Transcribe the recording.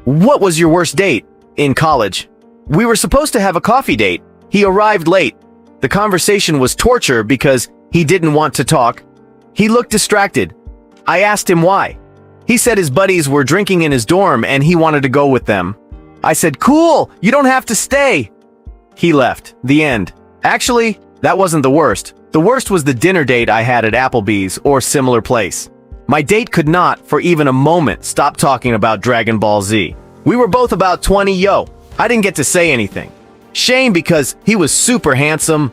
What was your worst date? In college. We were supposed to have a coffee date. He arrived late. The conversation was torture because he didn't want to talk. He looked distracted. I asked him why. He said his buddies were drinking in his dorm and he wanted to go with them. I said, "Cool, you don't have to stay." He left. The end. Actually, that wasn't the worst. The worst was the dinner date I had at Applebee's or similar place. My date could not, for even a moment, stop talking about Dragon Ball Z. We were both about 20, I didn't get to say anything. Shame because he was super handsome,